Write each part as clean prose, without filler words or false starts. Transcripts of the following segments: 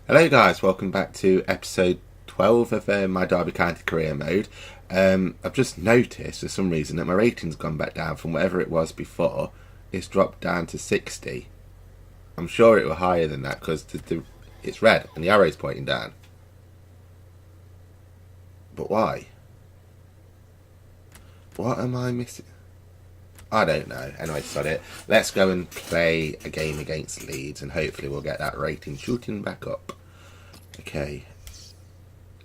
Hello guys, welcome back to episode 12 of my Derby County career mode. I've just noticed for some reason that my rating's gone back down from whatever it was before. It's dropped down to 60. I'm sure it was higher than that because it's red and the arrow's pointing down. But why? What am I missing? I don't know. Anyway, sorry. Let's go and play a game against Leeds and hopefully we'll get that rating shooting back up. Okay.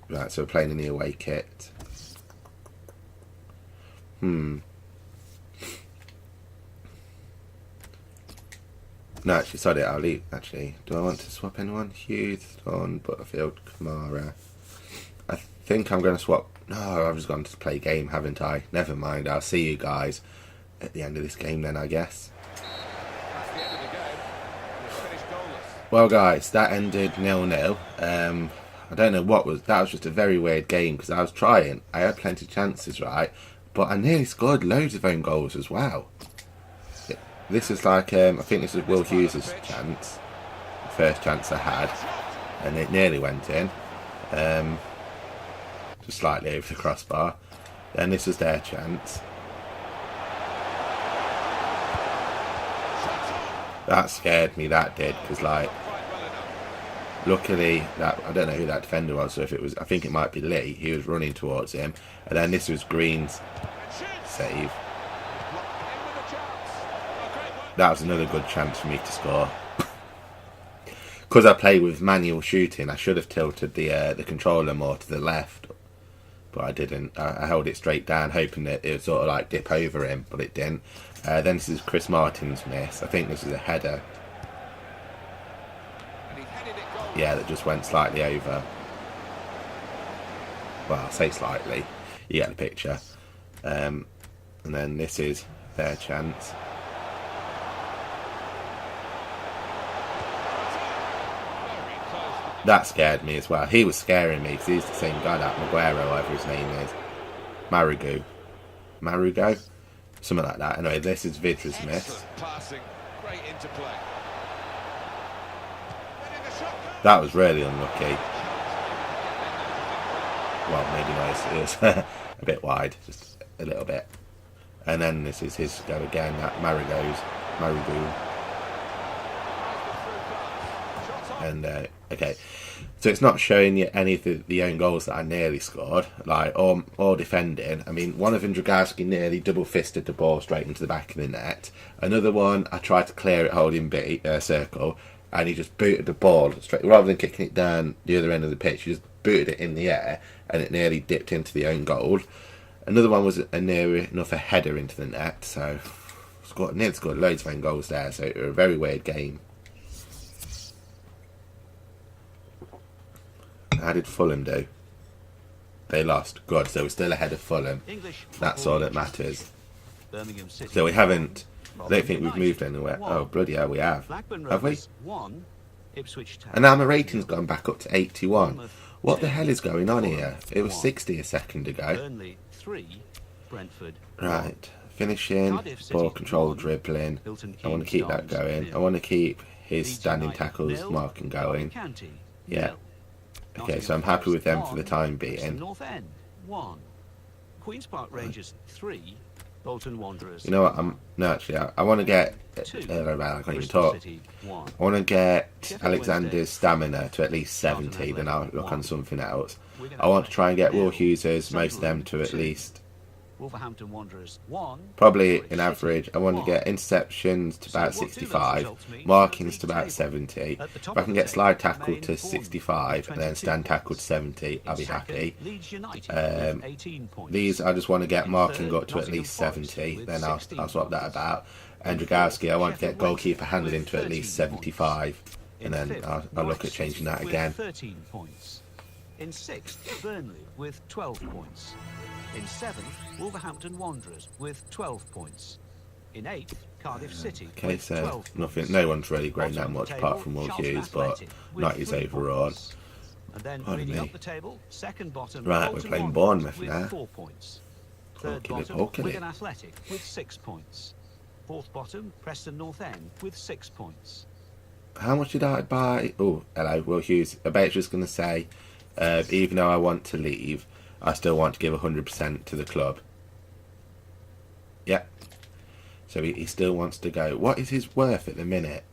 Right, so we're playing in the away kit. No, actually, sorry, I'll leave. Actually, do I want to swap anyone? Hughes, on Butterfield, Kamara. I think I'm going to swap. No, I've just gone to play game, haven't I? Never mind, I'll see you guys at the end of this game then, I guess. Well guys, that ended 0-0. I don't know what was, that was just a very weird game because I was trying, I had plenty of chances, right, but I nearly scored loads of own goals as well. This is like, I think this is Will Hughes' chance, the first chance I had, and it nearly went in, just slightly over the crossbar. Then this was their chance. That scared me, that did, because like, luckily, that I don't know who that defender was, so if it was, I think it might be Lee, he was running towards him, and then this was Green's save. That was another good chance for me to score. Because I play with manual shooting, I should have tilted the controller more to the left, but I didn't. I held it straight down, hoping that it would sort of like dip over him, but it didn't. Then this is Chris Martin's miss. I think this is a header. Yeah, that just went slightly over. Well, I'll say slightly. You get the picture. And then this is their chance. That scared me as well. He was scaring me because he's the same guy, that Maguire, whatever his name is. Marugo? Something like that. Anyway, this is Vidra's miss. That was really unlucky. Well, maybe nice. It was a bit wide, just a little bit. And then this is his go again, that Marugo. And okay, so it's not showing you any of the own goals that I nearly scored, like or defending. I mean, one of them, Dragowski, nearly double-fisted the ball straight into the back of the net. Another one, I tried to clear it holding circle, and he just booted the ball straight, rather than kicking it down the other end of the pitch. He just booted it in the air, and it nearly dipped into the own goal. Another one was a near enough a header into the net, so nearly scored loads of own goals there. So it was a very weird game. How did Fulham do? They lost. Good, so we're still ahead of Fulham. That's all that matters. So we haven't, I don't think we've moved anywhere. Oh, bloody hell, we have. Have we? And now my rating's gone back up to 81. What the hell is going on here? It was 60 a second ago. Right, finishing, ball control, dribbling. I want to keep that going. I want to keep his standing tackles marking going. Yeah. Okay, so I'm happy with them for the time being. You know what? I want to get. I can't even talk. I want to get Alexander's stamina to at least 70. Then I'll look on something else. I want to try and get Will Hughes' most of them to at least. Probably in average. I want to get interceptions to about 65, markings to about 70. If I can get slide tackle to 65 and then stand tackle to 70, I'll be happy. These I just want to get marking up to at least 70, then I'll swap that about. And Dragowski, I want to get goalkeeper handling to at least 75, and then I'll look at changing that again. In 6th, Burnley with 12 points. In 7th, Wolverhampton Wanderers with 12 points. In 8th, Cardiff City with 12 nothing. No one's really grown that much apart from Will Hughes, but not his overall. And then moving up the table, second bottom. Right, we're playing Bournemouth now. 4 points. Third bottom, Wigan Athletic with 6 points. Fourth bottom, Preston North End with 6 points. How much did I buy? Oh, hello, Will Hughes. I bet you're just going to say, even though I want to leave, I still want to give 100% to the club. Yep. So he still wants to go. What is his worth at the minute?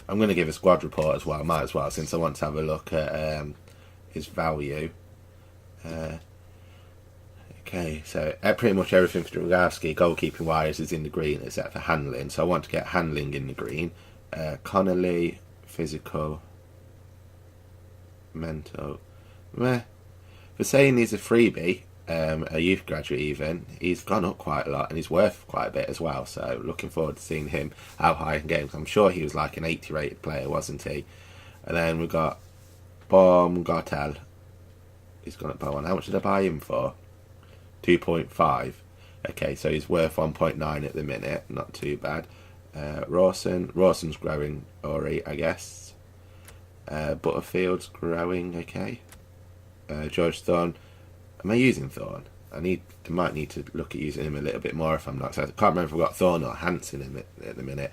I'm going to give a squad report as well. Might as well, since I want to have a look at his value. Okay, so pretty much everything for Dragowski, goalkeeping wise, is in the green except for handling. So I want to get handling in the green. Connolly, physical, mental. Meh. For saying he's a freebie, a youth graduate even, he's gone up quite a lot and he's worth quite a bit as well. So looking forward to seeing him how high in games. I'm sure he was like an 80 rated player, wasn't he? And then we got Baumgartel. He's gone up by 1. How much did I buy him for? 2.5. Okay, so he's worth 1.9 at the minute. Not too bad. Rawson's growing alright, I guess. Butterfield's growing okay. George Thorne. Am I using Thorne? Might need to look at using him a little bit more if I'm not. So I can't remember if I've got Thorne or Hansen in at the minute.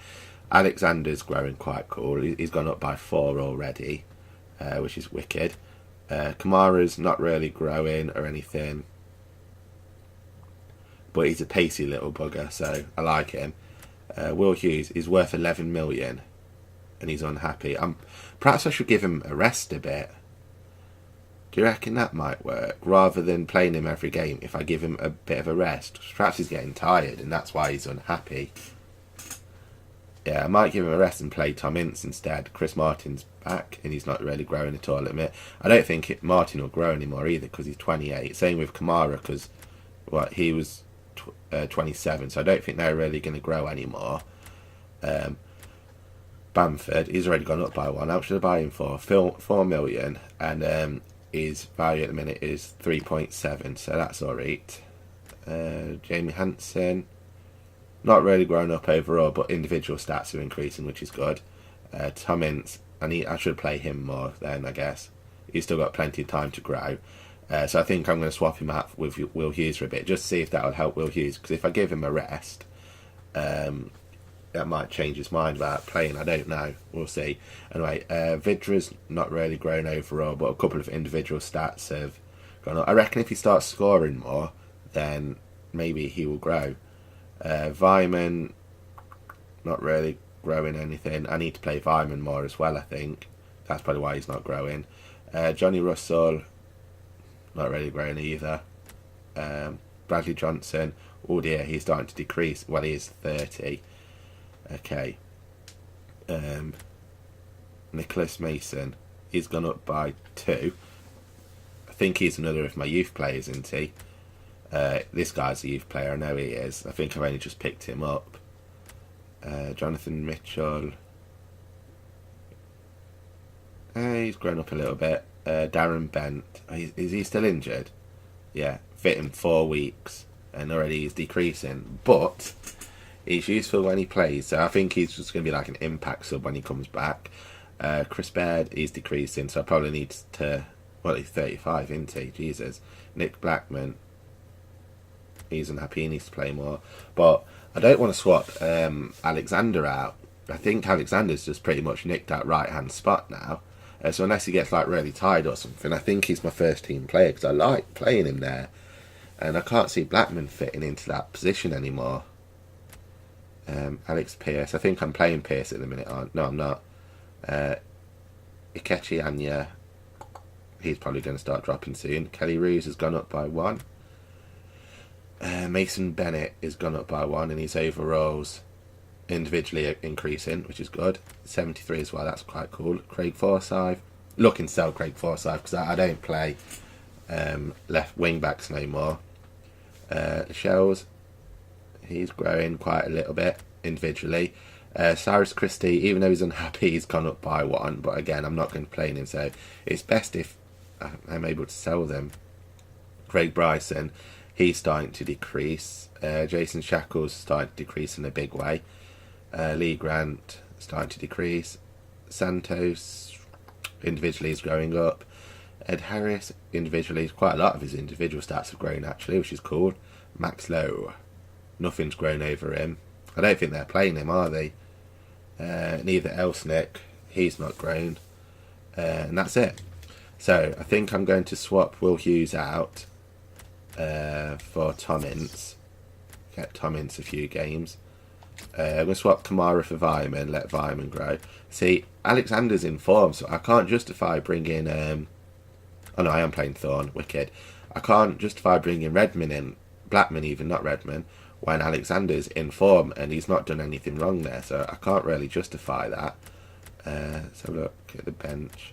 Alexander's growing quite cool. He's gone up by 4 already, which is wicked. Kamara's not really growing or anything, but he's a pacey little bugger, so I like him. Will Hughes is worth 11 million, and he's unhappy. Perhaps I should give him a rest a bit. Do you reckon that might work? Rather than playing him every game, if I give him a bit of a rest. Perhaps he's getting tired, and that's why he's unhappy. Yeah, I might give him a rest and play Tom Ince instead. Chris Martin's back, and he's not really growing at all, I admit. I don't think Martin will grow anymore either, because he's 28. Same with Kamara, because he was 27, so I don't think they're really going to grow anymore. Bamford, he's already gone up by 1. How much should I buy him for? 4 million, and his value at the minute is 3.7, so that's alright. Jamie Hansen, not really grown up overall, but individual stats are increasing, which is good. Tom Ince, I should play him more then, I guess. He's still got plenty of time to grow. So I think I'm going to swap him out with Will Hughes for a bit, just to see if that would help Will Hughes. Because if I give him a rest, that might change his mind about playing. I don't know. We'll see. Anyway, Vidra's not really grown overall, but a couple of individual stats have gone up. I reckon if he starts scoring more, then maybe he will grow. Vyman, not really growing anything. I need to play Vyman more as well, I think. That's probably why he's not growing. Johnny Russell, not really growing either. Bradley Johnson, oh dear, he's starting to decrease. Well, he is 30. Okay. Nicholas Mason, he's gone up by 2. I think he's another of my youth players, isn't he? This guy's a youth player, I know he is. I think I've only just picked him up. Jonathan Mitchell. He's grown up a little bit. Darren Bent, is he still injured? Yeah, fit in 4 weeks, and already he's decreasing. But he's useful when he plays, so I think he's just going to be like an impact sub when he comes back. Chris Baird, he's decreasing, so I probably need to... Well, he's 35, isn't he? Jesus. Nick Blackman, he's unhappy, he needs to play more. But I don't want to swap Alexander out. I think Alexander's just pretty much nicked that right-hand spot now. So unless he gets like really tired or something, I think he's my first team player because I like playing him there. And I can't see Blackman fitting into that position anymore. Alex Pearce, I think I'm playing Pearce at the minute. No, I'm not. Ikechi Anya, he's probably going to start dropping soon. Kelly Roos has gone up by 1. Mason Bennett has gone up by 1, and his overalls individually increasing, which is good. 73 as well, that's quite cool. Craig Forsyth, looking to sell Craig Forsyth because I don't play left wing backs no more. Shells, he's growing quite a little bit individually. Cyrus Christie, even though he's unhappy, he's gone up by 1, but again, I'm not going to play him, so it's best if I'm able to sell them. Craig Bryson, he's starting to decrease. Jason Shackles starting to decrease in a big way. Lee Grant starting to decrease. Santos individually is growing up. Ed Harris individually, quite a lot of his individual stats have grown actually, which is cool. Max Lowe, nothing's grown over him. I don't think they're playing him, are they? Neither Elsnick, he's not grown. And that's it. So I think I'm going to swap Will Hughes out for Tom Ince. Get Tom Ince a few games. I'm going to swap Kamara for Vyman, let Vyman grow. See, Alexander's in form, so I can't justify bringing... oh no, I am playing Thorn, wicked. I can't justify bringing Redmond in, Blackman even, not Redmond, when Alexander's in form and he's not done anything wrong there, so I can't really justify that. Let's have a look at the bench.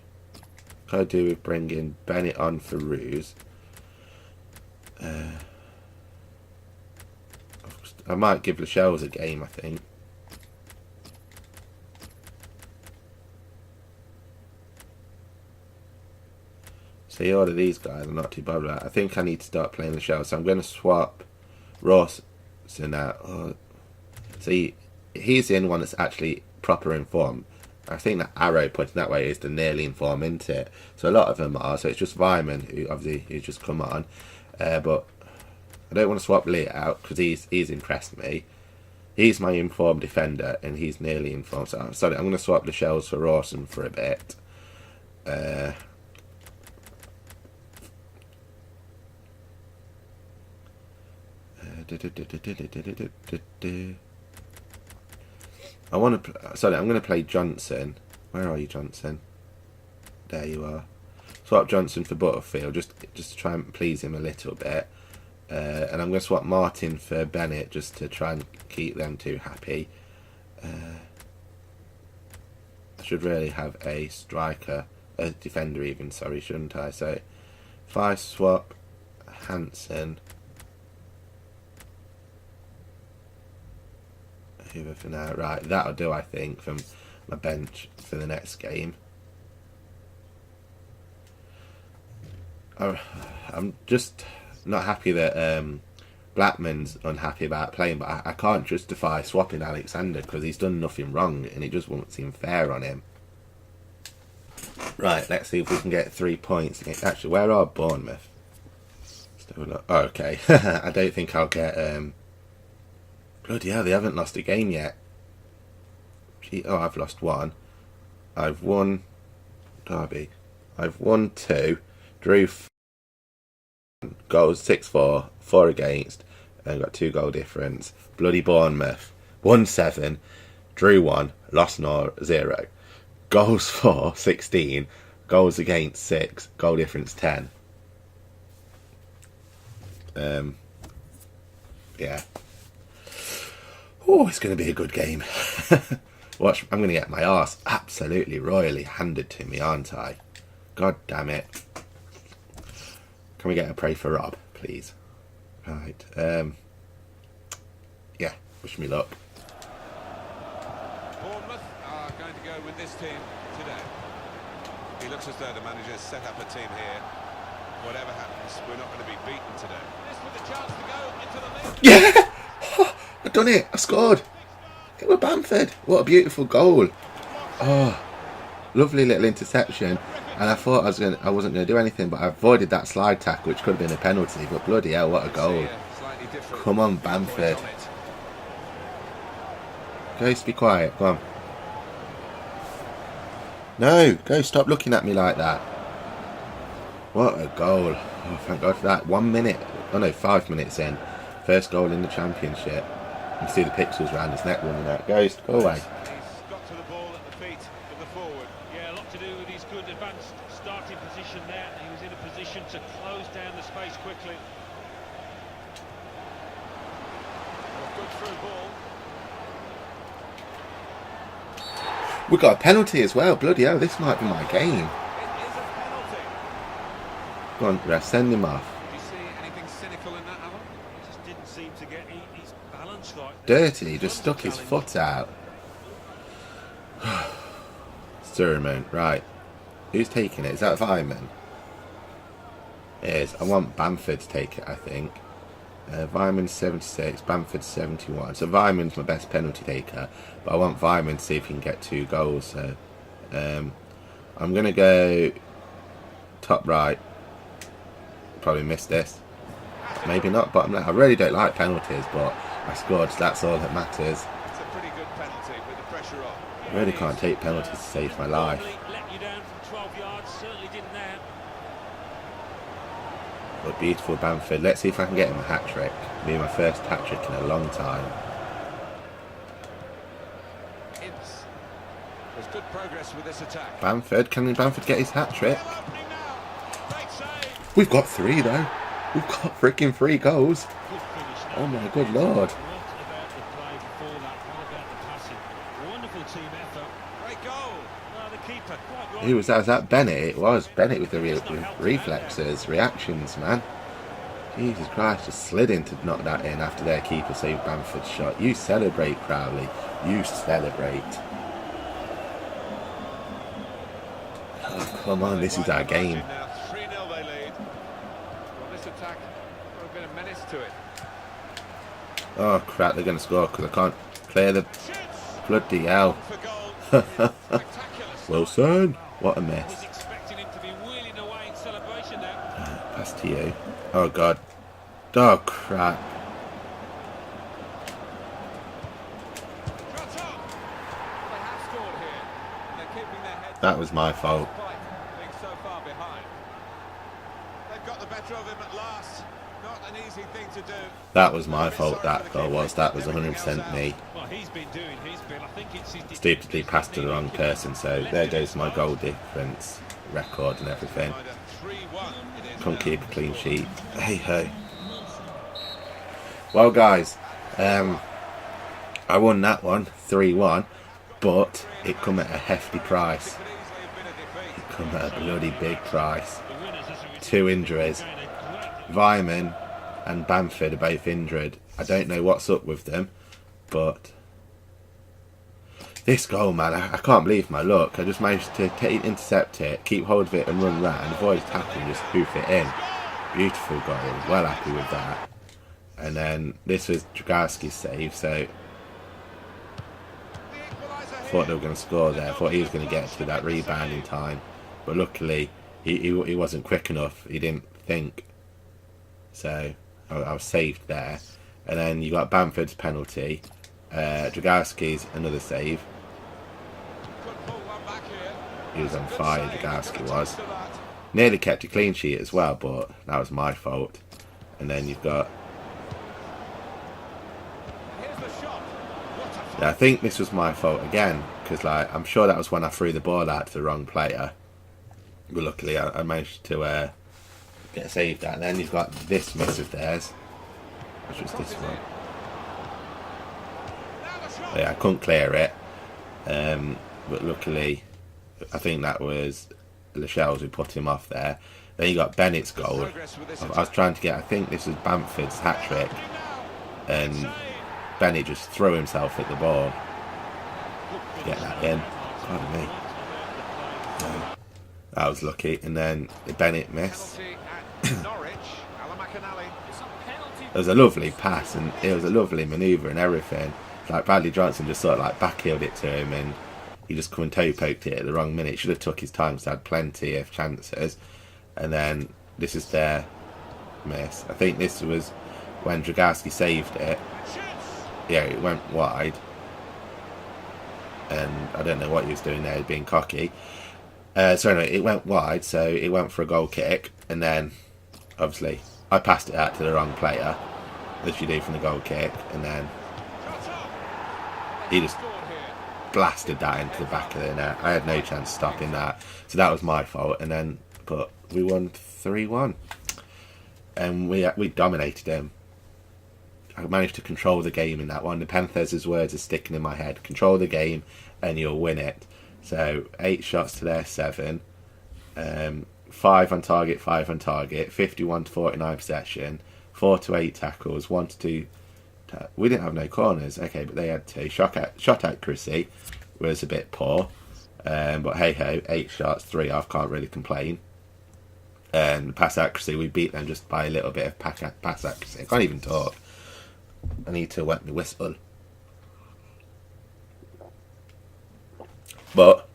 What I do with bringing Bennett on for Ruse. I might give Lascelles a game, I think. See, all of these guys are not too bothered. I think I need to start playing Lascelles, so I'm going to swap Ross. So now, see, he's the only one that's actually proper in form. I think that arrow pointing that way is the nearly in form, isn't it? So a lot of them are. So it's just Vyman who obviously who's just come on, but I don't want to swap Lee out because he's impressed me. He's my informed defender and he's nearly informed. So sorry, I'm going to swap Lascelles for Rawson for a bit. I want to. Sorry, I'm going to play Johnson. Where are you, Johnson? There you are. Swap Johnson for Butterfield, just to try and please him a little bit. And I'm going to swap Martin for Bennett just to try and keep them two happy. I should really have a striker, a defender even. Sorry, shouldn't I? So if I swap Hansen. For now, right, that'll do, I think, from my bench for the next game. I'm just not happy that Blackman's unhappy about playing, but I can't justify swapping Alexander because he's done nothing wrong and it just won't seem fair on him. Right, let's see if we can get 3 points. Actually, where are Bournemouth? Oh, okay. I don't think I'll get... Bloody hell, they haven't lost a game yet. Gee, oh, I've lost one. I've won Derby. I've won 2. Drew goals 6-4, 4 against, and got 2 goal difference. Bloody Bournemouth. Won 7, drew 1, lost 0. Goals for 16, goals against 6, goal difference 10. Yeah. Oh, it's going to be a good game. Watch, I'm going to get my arse absolutely royally handed to me, aren't I? God damn it. Can we get a pray for Rob, please? Right. Yeah, wish me luck. Bournemouth are going to go with this team today. He looks as though the manager's set up a team here. Whatever happens, we're not going to be beaten today. This with a chance to go into the lead. Yeah! I've done it. I scored. It was Bamford. What a beautiful goal. Oh, lovely little interception. And I thought I wasn't going to do anything, but I avoided that slide tackle, which could have been a penalty. But bloody hell, what a goal. Come on, Bamford. Ghost, be quiet. Come on. No, Ghost, stop looking at me like that. What a goal. Oh, thank God for that. 1 minute. Oh no, 5 minutes in. First goal in the championship. You can see the pixels around his neck running out. Ghost, go away. He's got to the ball at the feet of the forward. Yeah, a lot to do with his good advanced starting position there. He was in a position to close down the space quickly. A good through ball. We got a penalty as well. Bloody hell, this might be my game. It is a penalty. Go on, ref, send him off. Did you see anything cynical in that, Alan? He just didn't seem to get his balance right. Dirty, he just stuck his foot out. Sturman, right. Who's taking it? Is that Vyman? It is. I want Bamford to take it, I think. Vyman's 76, Bamford's 71. So Vyman's my best penalty taker, but I want Vyman to see if he can get 2 goals. So I'm going to go top right. Probably missed this. Maybe not, but I really don't like penalties, but I scored, so that's all that matters. It's a pretty good penalty with the pressure on. I really can't take penalties to save my life. Let you down from 12 yards, certainly didn't there. But beautiful Bamford. Let's see if I can get him a hat-trick. It'll be my first hat-trick in a long time. There's good progress with this attack. Bamford, can Bamford get his hat-trick? We've got 3 though. We've got freaking 3 goals. Oh my good lord. Who was that? Was that Bennett? It was Bennett with the reflexes, reactions, man. Jesus Christ, just slid in to knock that in after their keeper saved Bamford's shot. You celebrate, Crowley. You celebrate. Oh, come on, this is our game. 3-0 they lead. Well, this attack got a bit of menace to it. Oh crap, they're going to score because I can't clear the bloody hell. Wilson, what a miss. Pass to you. Oh god. Oh crap. That was my fault. That was my fault, that goal was. That was 100% me. Stupidly passed to the wrong person, so there goes my goal difference record and everything. Couldn't keep a clean sheet. Hey ho. Well guys, I won that one, 3-1, but it come at a hefty price. It come at a bloody big price. 2 injuries. Vyman and Bamford are both injured. I don't know what's up with them, but this goal, man, I can't believe my luck. I just managed to intercept it, keep hold of it and run round, avoid tackle and just hoof it in. Beautiful goal, well happy with that. And then this was Dragowski's save, so I thought they were going to score there. I thought he was going to get to that rebound in time, but luckily he wasn't quick enough. He didn't think, so I was saved there. And then you got Bamford's penalty, Dragowski's another save. He was on fire, Dragowski was. Nearly kept a clean sheet as well, but that was my fault. And then you've got... Yeah, I think this was my fault again, because like I'm sure that was when I threw the ball out to the wrong player. But luckily I managed to get saved that. And then you've got this miss of theirs, which was this one. But yeah, I couldn't clear it, but luckily I think that was Lascelles who put him off there. Then you got Bennett's goal. I was trying to get, I think this was Bamford's hat-trick, and Bennett just threw himself at the ball to get that in. Pardon me. Yeah, that was lucky. And then the Bennett miss. It was a lovely pass and it was a lovely manoeuvre and everything. Like Bradley Johnson just sort of like backheeled it to him and he just come and toe poked it at the wrong minute. Should have took his time because had plenty of chances. And then this is their miss. I think this was when Dragowski saved it. Yeah, it went wide. And I don't know what he was doing there, being cocky. So anyway, it went wide, so it went for a goal kick. And then, obviously, I passed it out to the wrong player, as you do from the goal kick. And then he just blasted that into the back of the net. I had no chance stopping that. So that was my fault. And then, but we won 3-1. And we dominated him. I managed to control the game in that one. The Panthers' words are sticking in my head. Control the game and you'll win it. So 8 shots to their 7. 5 on target, 5 on target. 51 to 49 possession. 4 to 8 tackles. 1 to 2. We didn't have no corners. Okay, but they had 2. Shot accuracy was a bit poor. But hey ho, 8 shots, 3 off. Can't really complain. And pass accuracy, we beat them just by a little bit of pass accuracy. I can't even talk. I need to wet my whistle. But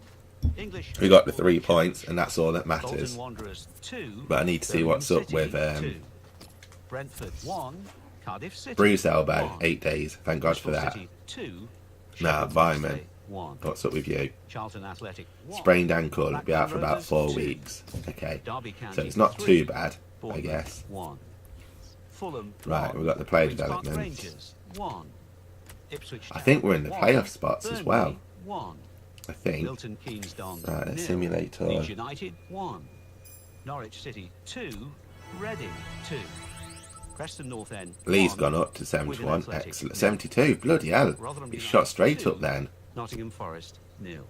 we got the 3 points, and that's all that matters. But I need to see what's up with bruised elbow, 8 days. Thank God for that. Nah, Vyman. 1. What's up with you? Charlton Athletic 1. Sprained ankle, it'll be out for about Rovers 4 2. weeks. Okay, Derby so County it's not 3. too bad, I Bournemouth guess. 1. Fulham Right, 1. we've got the player Queen's Park development. Rangers 1. Ipswich I think we're in the 1. playoff spots as well. Burnley 1. I think. Milton Keynes Dons Right, a 0. simulator. Leeds United 1. Norwich City 2. Reading 2. Preston North End Lee's 1. gone up to Wigan 71. Athletic, Excellent. 0. 72. Bloody hell. Rotherham He United shot straight 2. up then. Nottingham Forest 0.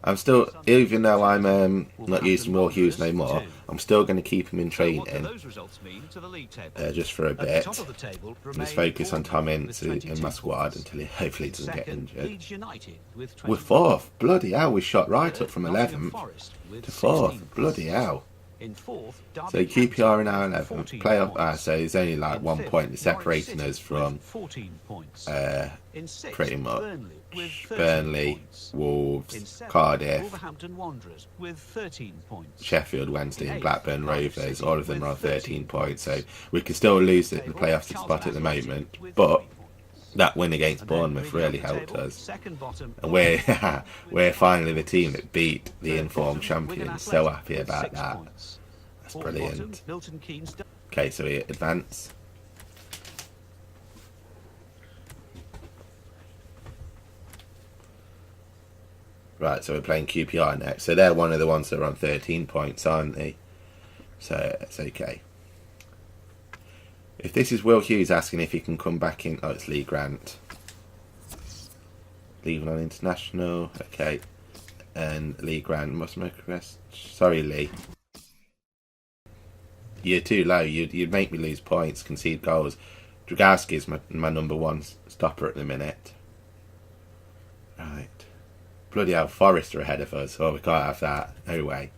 I'm still, even though I'm not using Will Hughes no more, I'm still going to keep him in What do training those results mean to the league table? just for a At the bit. top of the table Just remain focus on Tom Bournemouth Ince with in 22 my squad points. until he hopefully doesn't get Second, injured. Leeds United with We're 20. fourth. Bloody hell, we shot right Third, up from Nottingham 11th Forest with to 16 4th. Bloody hell. In fourth, So Derby QPR in our County 11th. 14 Playoff, points. so there's only like In 1 fifth, point Norwich separating City us from with 14 points. In sixth, pretty much Burnley with 13 Burnley, points. In Wolves, seventh, Cardiff, Wolverhampton Wanderers with 13 points. Sheffield Wednesday and Eighth, Blackburn Cardiff Rovers, City all of them with are on 13 points, so points. we can still lose the Table, playoff Charlton spot at the Athletic moment, with but 3 points. that win against And then Bournemouth moving really up the helped table, us. second bottom, And we're, Bournemouth we're with finally the team that beat the third informed bottom, Wigan champions, so Athletic happy with about 6 that. points. That's Fourth brilliant. bottom, Milton Keynes. Okay, so we advance. Right, so we're playing QPR next. So they're one of the ones that are on 13 points, aren't they? So it's okay. If this is Will Hughes asking if he can come back in... Oh, it's Lee Grant. Leaving on international. Okay. And Lee Grant must make a rest. Sorry, Lee. You're too low. You'd make me lose points, concede goals. Dragowski is my number one stopper at the minute. Right. Bloody hell, Forest are ahead of us. Oh, we can't have that. No way.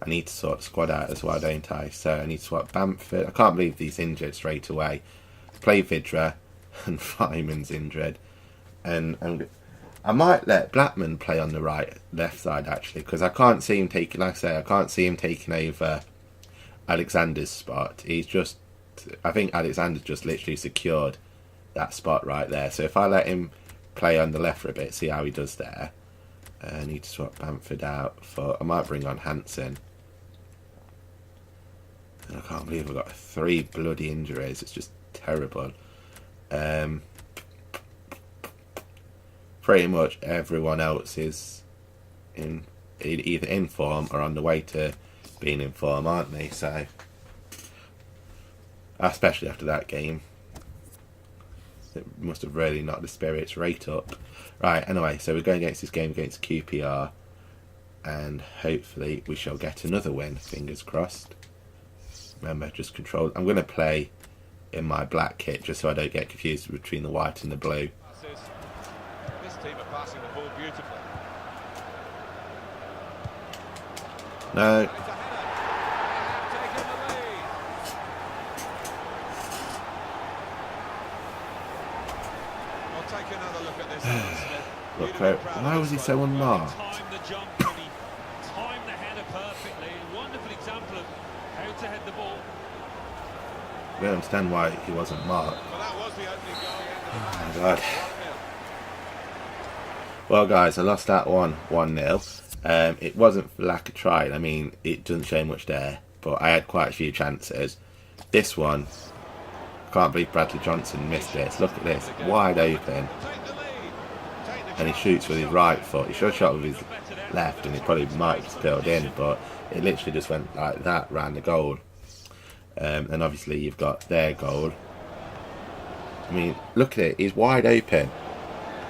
I need to sort the squad out as well, don't I? So I need to swap Bamford. I can't believe he's injured straight away. Play Vidra, and Feynman's injured. And I might let Blackman play on the left side actually, because I can't see him taking. Like I say, I can't see him taking over Alexander's spot. I think Alexander's just literally secured that spot right there. So if I let him play on the left for a bit, see how he does there. I need to swap Bamford out for... I might bring on Hansen. I can't believe I've got 3 bloody injuries. It's just terrible. Pretty much everyone else is either in form or on the way to being in form, aren't they? So, especially after that game, it must have really knocked the spirits right up. Right, anyway, so we're going against this game against QPR, and hopefully we shall get another win, fingers crossed. Remember, just control. I'm going to play in my black kit just so I don't get confused between the white and the blue. This team are passing the ball beautifully. No. It's a header. They have taken the lead. I'll take another look at this. Look, why was he so unmarked? Time the jump and he timed the header perfectly. A wonderful example of how to head the ball. I don't understand why he wasn't marked. Well, that was the opening goal. Oh my god. Well, guys, I lost that 1-0. It wasn't for lack of trying. I mean, it doesn't show much there, but I had quite a few chances. This one, I can't believe Bradley Johnson missed this. Look at this, wide open. And he shoots with his right foot. He should have shot with his left, and he probably might have curled in, but it literally just went like that round the goal. And obviously you've got their goal. I mean, look at it, he's wide open.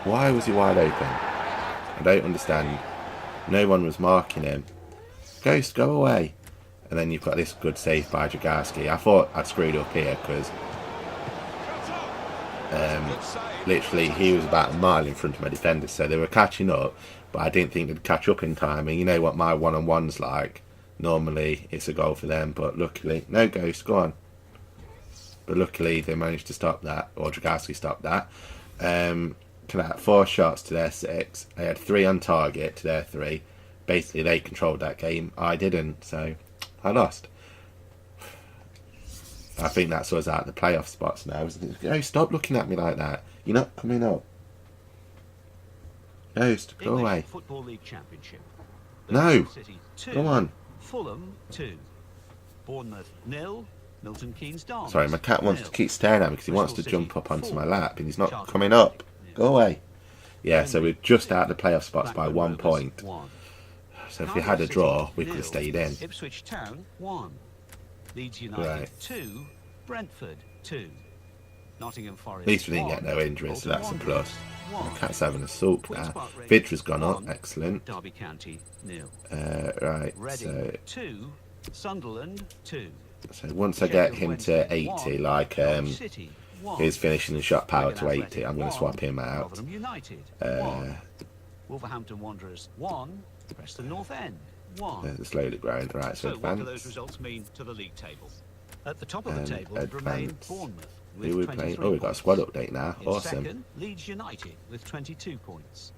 Why was he wide open? I don't understand. No one was marking him. Ghost, go away. And then you've got this good save by Dragowski. I thought I'd screwed up here because literally he was about a mile in front of my defenders, so they were catching up, but I didn't think they'd catch up in time. And you know what my one-on-one's like. Normally it's a goal for them, but luckily, no Ghost, go on. But luckily they managed to stop that, or Dragowski stopped that. 4 shots to their 6. They had 3 on target to their 3. Basically, they controlled that game. I didn't, so I lost. I think that's us out the playoff spots now. Oh, stop looking at me like that. You're not coming up. Ghost, go English away. Football League Championship. No. City 2, Come on. Fulham 2. Bournemouth 0. Milton Keynes Dons. Sorry, my cat wants to 0. keep staring at me because he wants to Bristol jump City up onto 4. my lap and he's not Charlton coming up. United, Go away. Yeah, so Burnley we're just 2. out of the playoff spots by Blackburn 1 Rovers point. 1. So if we Cardiff had a City draw, we could 0. have stayed in. Ipswich Town 1. Leeds United Right. 2. Brentford 2. Nottingham Forest. At least we didn't 1. get no injuries, so that's a Bolton Wanderers, plus. 1. The cat's having a sulk Queen's now. Park Rangers Vidra's gone up, 1. excellent. Derby County 0. Right, Reading 2. Sunderland 2. so once I get him to 80, like Norwich City 1. his finishing and shot power Wigan to 80, Athletic I'm going to 1. swap him out. Rotherham United 1. Wolverhampton Wanderers 1. Preston North End 1. They're slowly growing. Right, so So what do those advance. results mean to the league table? At the top of the table advance. remain Bournemouth with Who we 23 playing? Oh, we've got a points. squad update now. In Awesome. second, Leeds United with 22 points.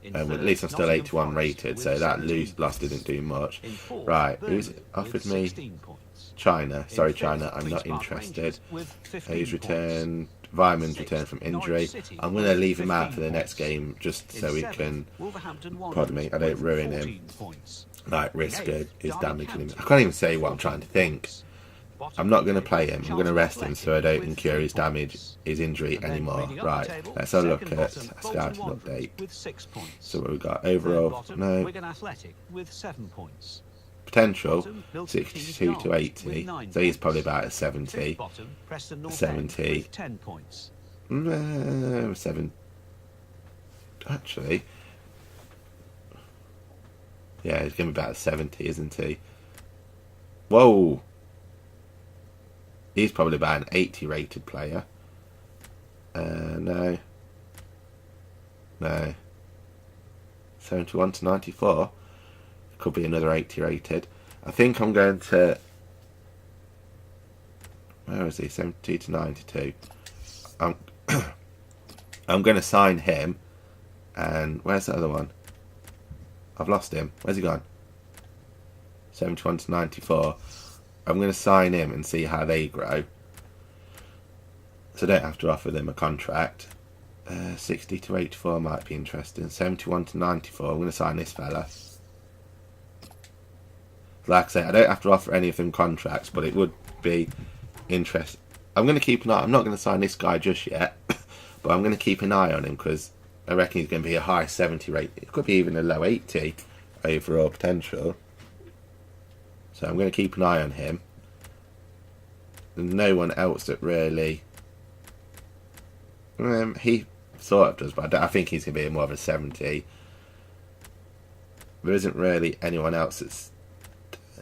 In Well, third, at least I'm still Nottingham 81 Forest rated, with so that 17 loss didn't do much. In fourth, Right, Burnley who's with offered me? 16 points. China. In Sorry, fifth, China, I'm Queen's not Park interested. Rangers with 15 He's points. returned. Vyman's Sixth, returned from Norwich injury. City I'm going to with leave him out 15 for the next points. game just In so we seventh, can. Wolverhampton Pardon me, I don't with ruin 14 him. points. Like, risk In eighth, is Derby damaging him. County I can't even say with what I'm trying to 14 think. points. Bottom I'm not going to three, play him. I'm going to Charlton rest him so I don't with incur his 3 damage, points. his injury And then anymore. leading up the Right, table, let's have a look second at bottom, a Bolton scouting Wanderers update. with 6 points. So what we've got Third overall, bottom, no, Wigan Athletic with 7 points. potential Bottom, Milton Keynes 62 to Dons 80. with 9 So he's points. probably about a Fifth 70. bottom, Preston North 70. End with 10 points. 7. Actually, yeah, he's going to be about a 70, isn't he? Whoa! He's probably about an 80 rated player. No. No. 71 to 94. Could be another 80 rated. I think I'm going to... Where is he? 72 to 92. I'm I'm going to sign him. And where's the other one? I've lost him. Where's he gone? 71 to 94. I'm going to sign him and see how they grow. So I don't have to offer them a contract. 60 to 84 might be interesting. 71 to 94. I'm going to sign this fella. Like I say, I don't have to offer any of them contracts, but it would be interesting. I'm going to keep an eye. I'm not going to sign this guy just yet, but I'm going to keep an eye on him because I reckon he's going to be a high 70 rate. It could be even a low 80 overall potential. So I'm going to keep an eye on him. There's no one else that really... he sort of does, but I think he's going to be more of a 70. There isn't really anyone else that's...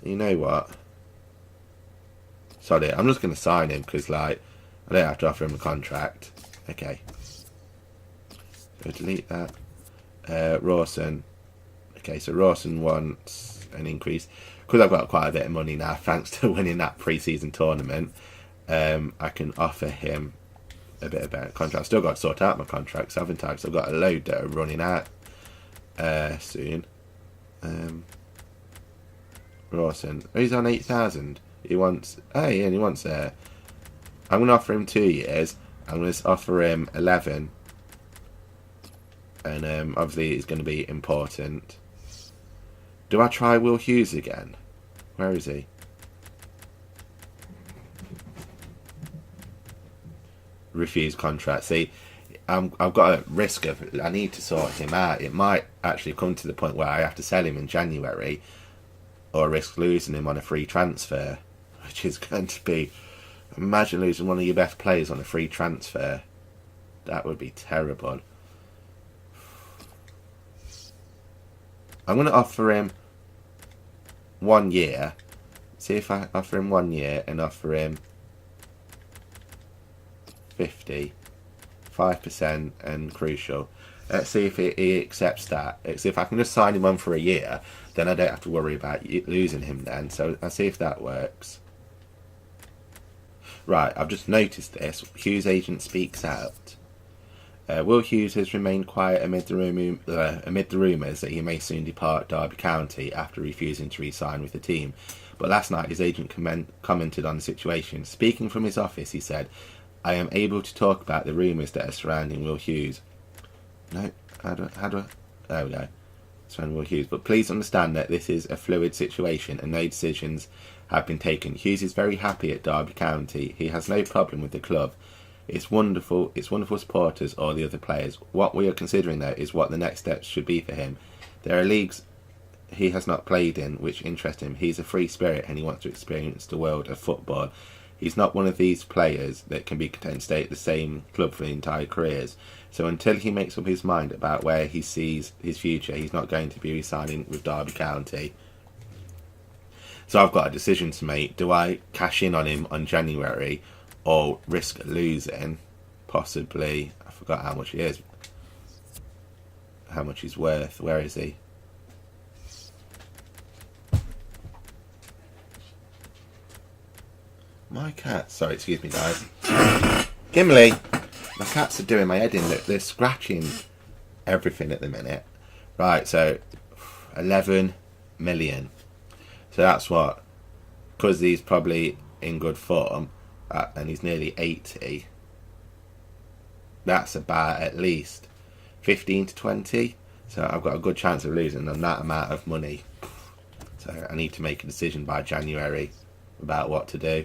You know what? Sorry, I'm just going to sign him because, like, I don't have to offer him a contract. Okay. So delete that. Rawson. Okay, so Rawson wants an increase. Because I've got quite a bit of money now, thanks to winning that pre-season tournament, I can offer him a bit of better contract. I've still got to sort out my contracts, haven't I? So I've got a load that are running out soon. Rawson. Oh, he's on 8,000. He wants... Oh, yeah, and he wants... I'm going to offer him 2 years. I'm going to offer him 11. And obviously it's going to be important. Do I try Will Hughes again? Where is he? Refuse contract. See, I've got a risk of... I need to sort him out. It might actually come to the point where I have to sell him in January or risk losing him on a free transfer, which is going to be... Imagine losing one of your best players on a free transfer. That would be terrible. I'm going to offer him 1 year. See if I offer him 1 year and offer him 50, 5% and crucial. Let's see if he accepts that. Let's see if I can just sign him on for a year, then I don't have to worry about losing him then. So I'll see if that works. Right, I've just noticed this. Hughes' agent speaks out. Will Hughes has remained quiet amid the rumours that he may soon depart Derby County after refusing to re-sign with the team. But last night his agent commented on the situation. Speaking from his office, he said, "I am able to talk about the rumours that are surrounding Will Hughes." No, how do I... There we go. Will Hughes. But please understand that this is a fluid situation and no decisions have been taken. Hughes is very happy at Derby County. He has no problem with the club. It's wonderful supporters or the other players. What we are considering though is what the next steps should be for him. There are leagues he has not played in which interest him. He's a free spirit and he wants to experience the world of football. He's not one of these players that can be content to stay at the same club for the entire careers. So until he makes up his mind about where he sees his future, he's not going to be re-signing with Derby County. So I've got a decision to make. Do I cash in on him on January or risk losing? Possibly. I forgot how much he is. How much he's worth. Where is he? My cat. Sorry, excuse me, guys. Gimli! My cats are doing my head in. They're scratching everything at the minute. Right, so 11 million. So that's what, because he's probably in good form, and he's nearly 80, that's about at least 15 to 20. So I've got a good chance of losing on that amount of money. So I need to make a decision by January about what to do.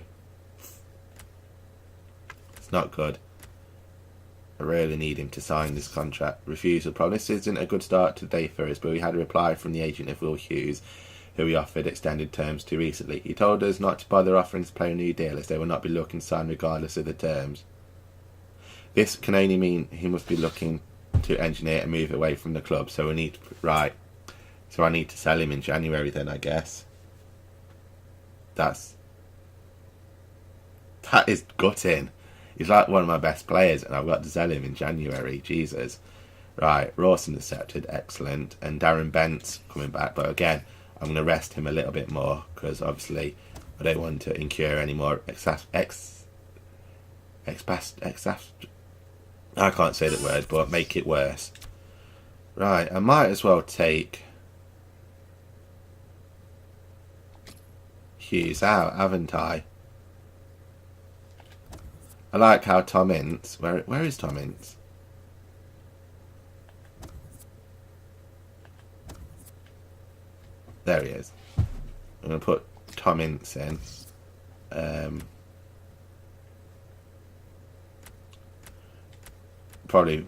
It's not good. I really need him to sign this contract. Refusal problem. This isn't a good start today for us, but we had a reply from the agent of Will Hughes, who we offered extended terms to recently. He told us not to bother offering to play a new deal as they will not be looking to sign regardless of the terms. This can only mean he must be looking to engineer a move away from the club, so we need... Right. So I need to sell him in January then, I guess. That is gutting. He's like one of my best players, and I've got to sell him in January. Jesus. Right, Rawson accepted. Excellent. And Darren Bent's coming back. But again, I'm going to rest him a little bit more, because obviously I don't want to incur any more I can't say that word, but make it worse. Right, I might as well take Hughes out, haven't I? I like how Tom Ince... Where is Tom Ince? There he is. I'm going to put Tom Ince in. Probably...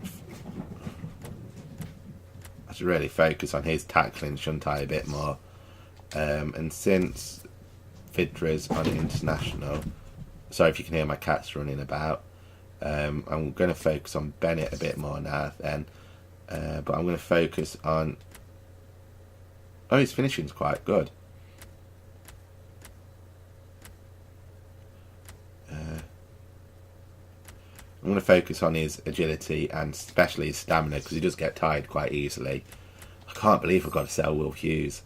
I should really focus on his tackling, shouldn't I, a bit more. And since Vidra's on international... Sorry if you can hear my cats running about. I'm going to focus on Bennett a bit more now then. But I'm going to focus on... Oh, his finishing's quite good. I'm going to focus on his agility and especially his stamina, because he does get tired quite easily. I can't believe I've got to sell Will Hughes.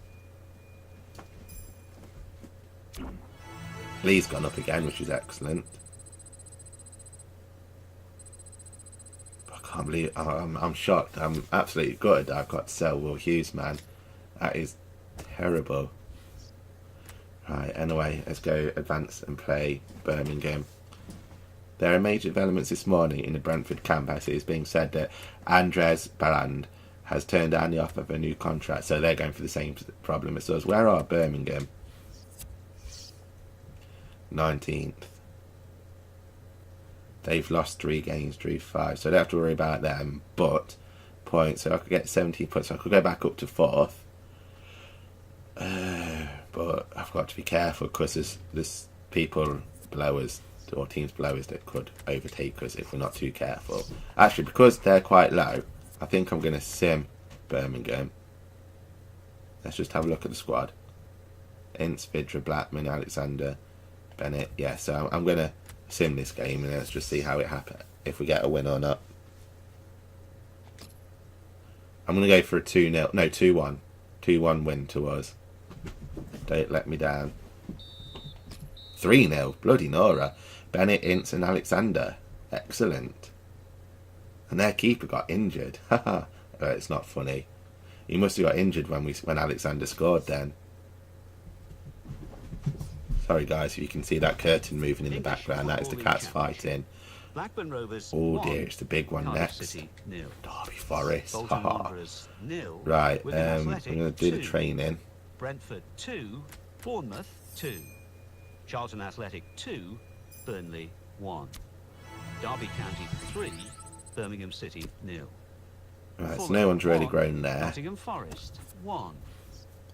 Lee's gone up again, which is excellent. I can't believe... I'm shocked. I'm absolutely gutted I've got to sell Will Hughes, man. That is terrible. Right, anyway, let's go advance and play Birmingham. There are major developments this morning in the Brentford camp, as it is being said that Andres Balland has turned down the offer of a new contract, so they're going for the same problem as us. Where are Birmingham? 19th. They've lost 3 games, drew 5, so I don't have to worry about them. But points, so I could get 17 points, so I could go back up to 4th. But I've got to be careful, because there's people below us, or teams below us, that could overtake us if we're not too careful. Actually, because they're quite low, I think I'm going to sim Birmingham. Let's just have a look at the squad. Ince, Vidra, Blackman, Alexander, Bennett. Yeah, so I'm going to sim this game and let's just see how it happens, if we get a win or not. I'm going to go for a 2-0, no, 2-1. 2-1 win to us. Don't let me down. 3-0, bloody Nora. Bennett, Ince and Alexander. Excellent. And their keeper got injured. Haha. It's not funny. He must have got injured when Alexander scored then. Sorry guys, if you can see that curtain moving in the background, that is the cats fighting. Blackburn Rovers Oh 1, dear, it's the big one Cardiff next. City 0. Derby Forest. Bolton Haha. Wanderers 0. Right, Wigan I'm Athletic going to do the 2. training. Brentford 2, Bournemouth 2. Charlton Athletic 2, Burnley 1. Derby County 3, Birmingham City 0. Right, so Fulham no one's really 1, grown there. Nottingham Forest 1.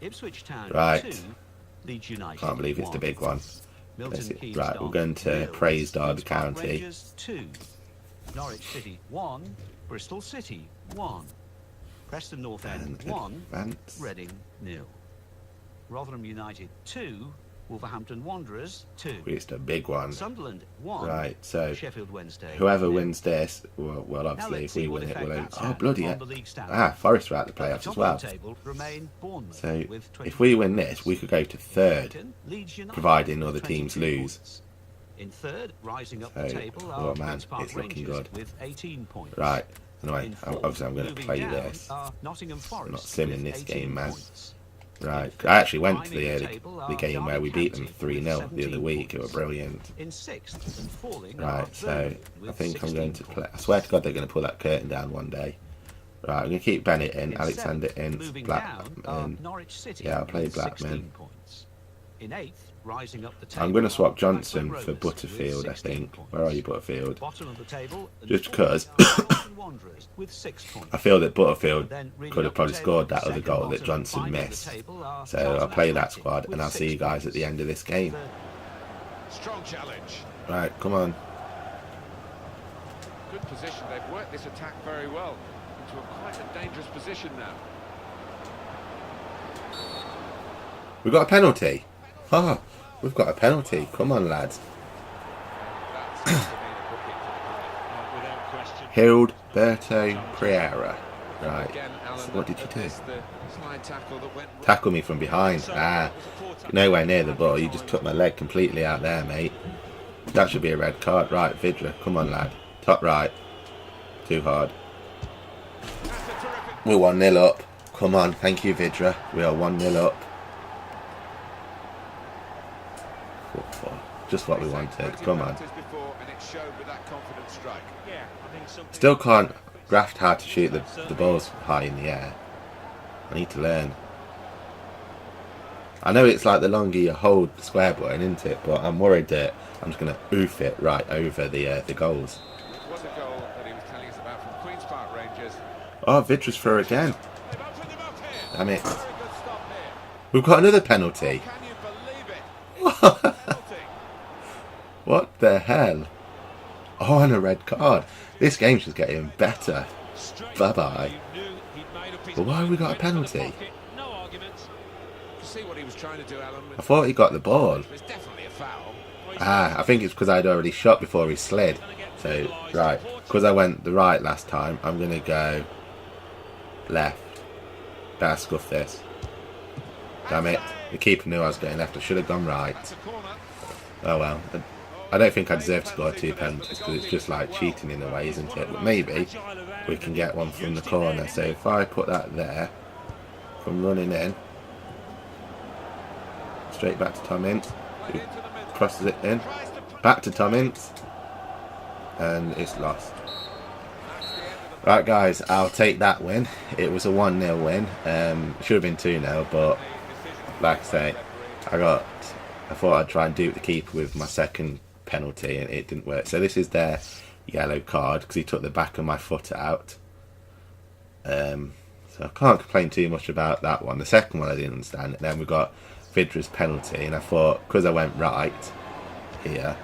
Ipswich Town Right. 2, Leeds United Can't believe it's the 1. big one. Milton Keynes Right, we're going to 0, praise Derby Queen's Park County. Rangers 2. Norwich City 1, Bristol City 1. Preston North End And 1, advance. Reading 0. Rotherham United 2, Wolverhampton Wanderers 2. It's the big one. Sunderland 1, Right, so Sheffield Wednesday whoever 0. wins this, well obviously let's if we see what win it, effect we'll... that's Oh, had bloody on hell. the league standings. Ah, Forest are out the At the playoffs top as well. of the table remain Bournemouth So with if we 24 win this, points. we could go to third, Brighton, Leeds United providing with other teams 22 lose. points. In third, rising up the So, table, oh are man, Queen's Park it's looking Rangers good. with 18 points. Right, anyway, In fourth, obviously I'm going to moving play down, this. are Nottingham Forest not simming with this 18 game, man. points. Right, I actually went to Climbing the table the are game where we Derby beat them County 3-0 with the other 17 week. It was points. brilliant. In sixth and falling are Right, so Burnley I with think I'm 16 going to play. I points. swear to God they're going to pull that curtain down one day. Right, I'm going to keep Bennett in, In Alexander seventh, in, moving Black, down are and Norwich City yeah, I'll play with Blackman. 16 points. In eighth, rising up the table, I'm going to swap are Johnson Blackburn for Rovers Butterfield, with I 16 think. points. Where are you, Butterfield? Bottom of the table, and Just fourth 'cause. are Bolton Wanderers with 6 points. I feel that Butterfield Then reading could up have the probably table, scored that other second goal that bottom, Johnson finding the missed. table are So Charlton I'll play that Athletic squad with and I'll see 6 you guys at the points. end of this game. Strong challenge. Right, come on. Good position. They've worked this attack very well into quite a dangerous position now. We've got a penalty. Ah, we've got a penalty. Come on, lads. That seems to be the booking for the play. Without question. Hilberto Pereira. Right. Again, Alan, So what did you do? missed the slide tackle that went Tackle me from behind. Ah, nowhere near the ball. You just took my leg completely out there, mate. That should be a red card. Right, Vidra, come on, lad. Top right. Too hard. We're 1-0 up. Come on, thank you, Vidra. We are 1-0 up. Just what we wanted. Come on. before, and it showed with that confident strike. Yeah, I think something. Still can't graft how to shoot the balls high in the air. I need to learn. I know it's like the longer you hold the square button, isn't it? But I'm worried that I'm just going to oof it right over the goals. It was a goal that he was telling us about from Queen's Park Rangers. Oh, Vidra's through again. They've opened him up here. Damn it. Very good stop here. We've got another penalty. Can you believe it? It's a penalty. What the hell? Oh, and a red card. This game's just getting better. Bye-bye. But why have we got a penalty? No arguments. You see what he was trying to do, Alan? I thought he got the ball. There's definitely a foul. Ah, I think it's because I'd already shot before he slid. So, right, because I went the right last time, I'm going to go left. Better scuff this. Damn it. The keeper knew I was going left. I should have gone right. That's a corner. Oh well. I don't think I deserve to score 2 penalties because it's just like cheating in a way, isn't it? But maybe we can get one from the corner. So if I put that there, from running in, straight back to Tom Ince, who crosses it in, back to Tom Ince, and it's lost. Right guys, I'll take that win. It was a 1-0 win. Should have been 2-0, but like I say, I thought I'd try and dupe the keeper with my second penalty and it didn't work. So this is their yellow card because he took the back of my foot out. So I can't complain too much about that one. The second one I didn't understand. And then we got Vidra's penalty, and I thought because I went right here,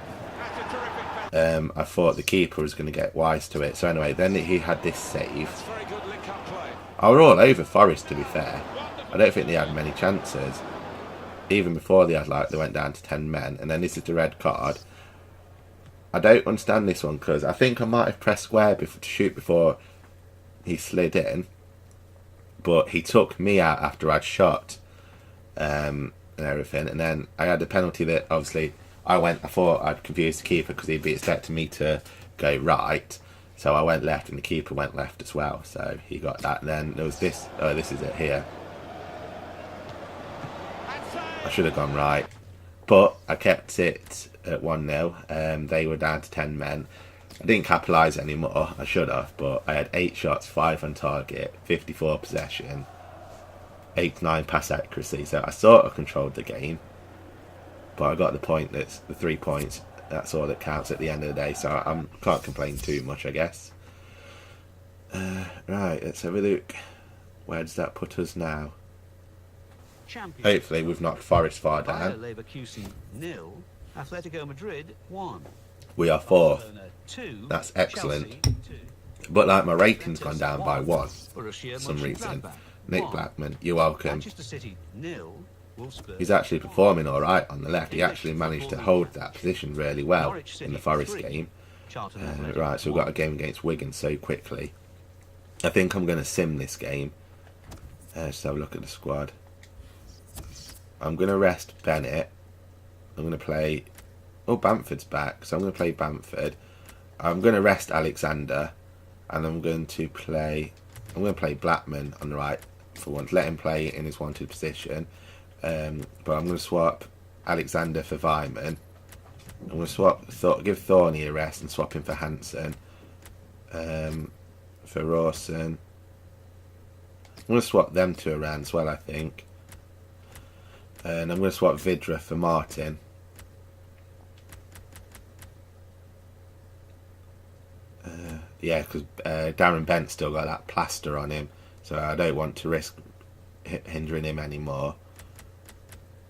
I thought the keeper was going to get wise to it. So anyway, then he had this save. Very good link-up play. I were all over Forest, to be fair. I don't think they had many chances. Even before they went down to 10 men, and then this is the red card. I don't understand this one because I think I might have pressed square to shoot before he slid in, but he took me out after I'd shot and everything, and then I had the penalty that obviously I thought I'd confused the keeper because he'd be expecting me to go right, so I went left and the keeper went left as well, so he got that. And then there was this. Oh, this is it here. I should have gone right, but I kept it at 1-0. They were down to 10 men. I didn't capitalise anymore. I should have, but I had 8 shots, 5 on target, 54 possession, 89 pass accuracy. So I sort of controlled the game, but I got the point. That's the 3 points. That's all that counts at the end of the day. So I can't complain too much, I guess. Right, let's have a look. Where does that put us now? Hopefully we've knocked Forest far down. Leverkusen 0, Atletico Madrid 1. We are 4th. 2, That's excellent. Chelsea 2. But like my rating's gone down by 1 for Borussia some reason. Mönchengladbach Nick 1. Blackman, you're welcome. Manchester City 0, Wolfsburg He's actually performing alright on the left. He actually managed to hold that position really well in the Forest game. Right, so we've got a game against Wigan so quickly. I think I'm going to sim this game. Just have a look at the squad. I'm going to rest Bennett. I'm going to play... Oh, Bamford's back, so I'm going to play Bamford. I'm going to rest Alexander. And I'm going to play Blackman on the right for once. Let him play in his wanted position. But I'm going to swap Alexander for Weimann. I'm going to give Thorny a rest and swap him for Hansen. For Rawson. I'm going to swap them two around as well, I think. And I'm going to swap Vidra for Martin. Yeah, because Darren Bent's still got that plaster on him, so I don't want to risk hindering him anymore.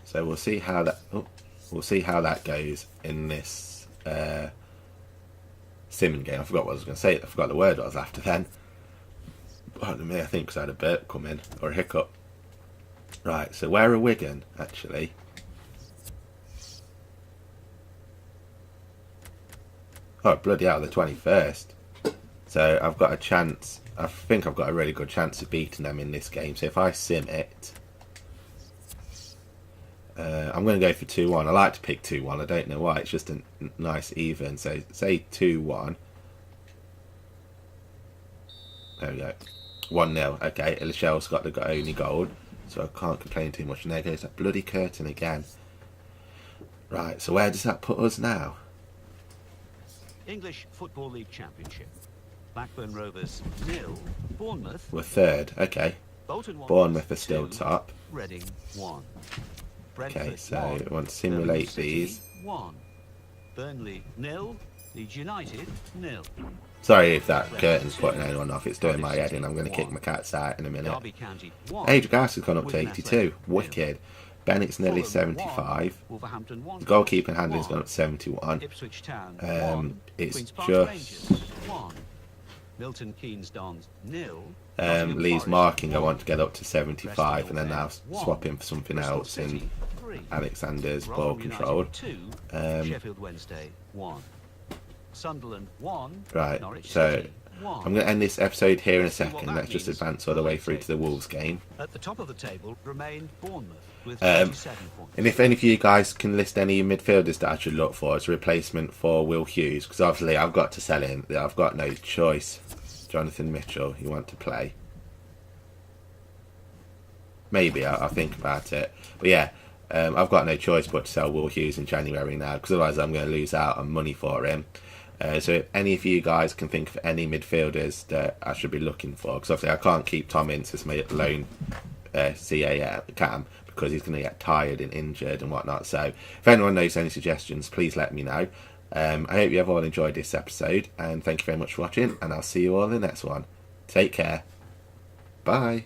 So we'll see how that goes in this simming game. I forgot what I was going to say. I forgot the word I was after then. Pardon me, I think because I had a burp come in or a hiccup. Right, so where are Wigan actually? Oh bloody hell, the 21st. So I've got a chance. I think I've got a really good chance of beating them in this game. So if I sim it, I'm going to go for 2-1. I like to pick 2-1. I don't know why. It's just a nice even. So say 2-1. There we go. 1-0. Okay, Elishel's got the only goal, so I can't complain too much. And there goes that bloody curtain again. Right. So where does that put us now? English Football League Championship. Blackburn Rovers 0, Bournemouth. We're 3rd. Okay. Bournemouth are still top. Reading 1. Okay, so we want to simulate these. 1. Burnley 0, Leeds United 0. Sorry if that curtain's putting anyone off. It's doing my head in. I'm going to kick my cats out in a minute. Derby County 1. Age of Gas has gone up to 82. Wicked. Bennett's nearly 75. Wolverhampton 1. Goalkeeping handling's gone up to 71. Ipswich Town 1. It's Queen's Park just Rangers 1. Milton Keynes Dons 0. Lee's marking I want to get up to 75 and then I'll swap him for something else in Alexander's ball control. 2. Sheffield Wednesday 1. Sunderland 1. Right, Norwich so City 1. I'm going to end this episode here in a second. Let's just advance all the way through to the Wolves game. At the top of the table remain Bournemouth with 37 points. And if any of you guys can list any midfielders that I should look for as a replacement for Will Hughes, because obviously I've got to sell him. I've got no choice. Jonathan Mitchell, you want to play? Maybe, I'll think about it. But yeah, I've got no choice but to sell Will Hughes in January now, because otherwise I'm going to lose out on money for him. So if any of you guys can think of any midfielders that I should be looking for, because obviously I can't keep Tom Ince as my lone cam, because he's going to get tired and injured and whatnot. So if anyone knows any suggestions, please let me know. I hope you have all enjoyed this episode, and thank you very much for watching, and I'll see you all in the next one. Take care. Bye.